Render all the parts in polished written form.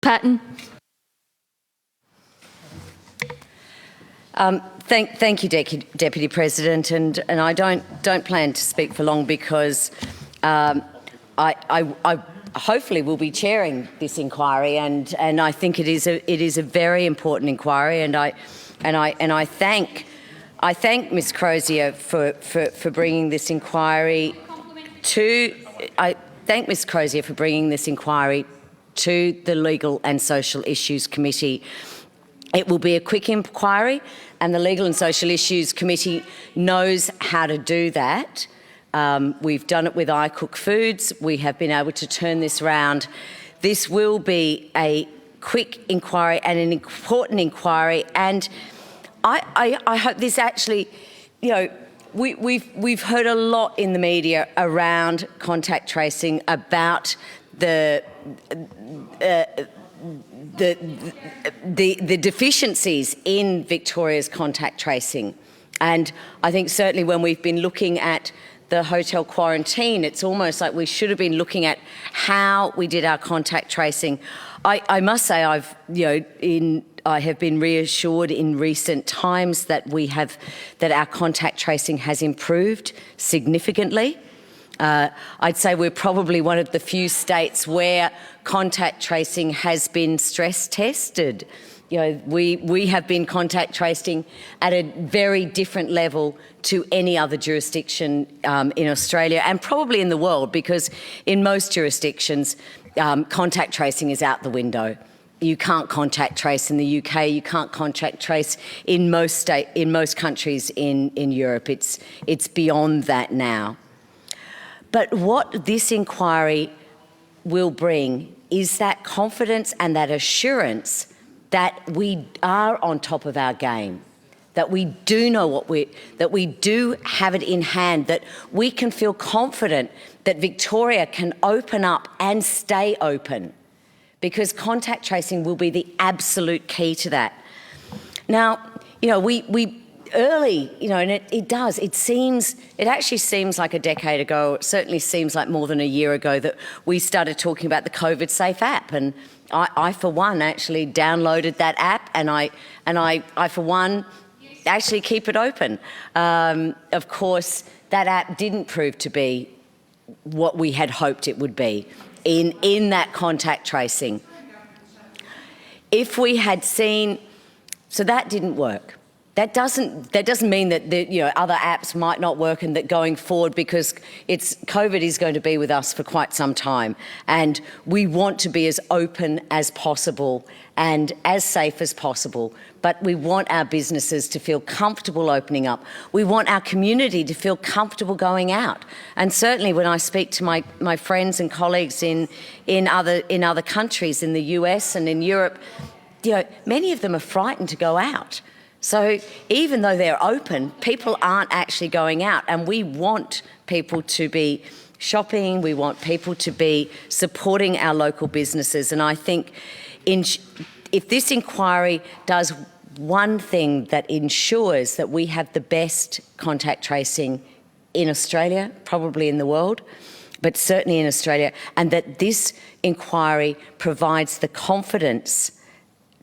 Patten. Thank you, Deputy President, and I don't plan to speak for long because I hopefully will be chairing this inquiry, and I think it is a very important inquiry, and I thank Ms Crozier for bringing this inquiry to. I thank Ms Crozier for bringing this inquiry to the Legal and Social Issues Committee. It will be a quick inquiry, and the Legal and Social Issues Committee knows how to do that. We've done it with I Cook Foods. We have been able to turn this round. This will be a quick inquiry and an important inquiry, and I hope this actually, you know, we've heard a lot in the media around contact tracing, about the deficiencies in Victoria's contact tracing. And I think certainly when we've been looking at the hotel quarantine, it's almost like we should have been looking at how we did our contact tracing. I must say I have been reassured in recent times that our contact tracing has improved significantly. I'd say we're probably one of the few states where contact tracing has been stress tested. You know, we have been contact tracing at a very different level to any other jurisdiction in Australia, and probably in the world, because in most jurisdictions, contact tracing is out the window. You can't contact trace in the UK. You can't contact trace in most countries in Europe. It's beyond that now. But what this inquiry will bring is that confidence and that assurance that we are on top of our game, that we do know that we do have it in hand, that we can feel confident that Victoria can open up and stay open, because contact tracing will be the absolute key to that. Now, you know, we early, you know, and it actually seems like a decade ago. It certainly seems like more than a year ago that we started talking about the COVID Safe app, and I for one actually downloaded that app, and I for one actually keep it open. Of course, that app didn't prove to be what we had hoped it would be in that contact tracing. If we had seen, so that didn't work. That doesn't mean that other apps might not work, and that going forward, because COVID is going to be with us for quite some time, and we want to be as open as possible and as safe as possible. But we want our businesses to feel comfortable opening up. We want our community to feel comfortable going out. And certainly when I speak to my friends and colleagues in other countries, in the US and in Europe, you know, many of them are frightened to go out. So even though they're open, people aren't actually going out, and we want people to be shopping, we want people to be supporting our local businesses. And I think if this inquiry does one thing that ensures that we have the best contact tracing in Australia, probably in the world, but certainly in Australia, and that this inquiry provides the confidence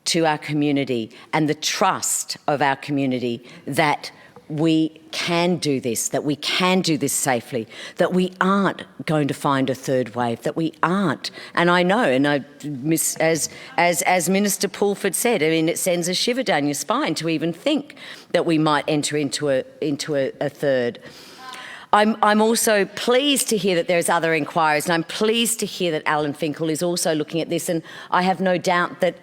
to our community and the trust of our community that we can do this, that we can do this safely, that we aren't going to find a third wave, that we aren't. And I know, and as Minister Pulford said, I mean, it sends a shiver down your spine to even think that we might enter into a third. I'm also pleased to hear that there's other inquiries, and I'm pleased to hear that Alan Finkel is also looking at this, and I have no doubt that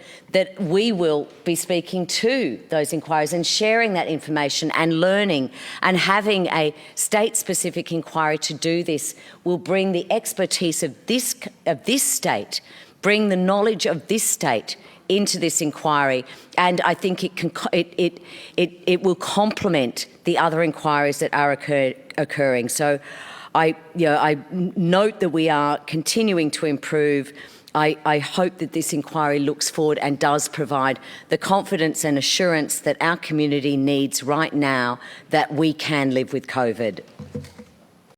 we will be speaking to those inquiries and sharing that information and learning, and having a state-specific inquiry to do this will bring the expertise of this state, bring the knowledge of this state into this inquiry, and I think it will complement the other inquiries that are occurring. So I note that we are continuing to improve. I hope that this inquiry looks forward and does provide the confidence and assurance that our community needs right now, that we can live with COVID.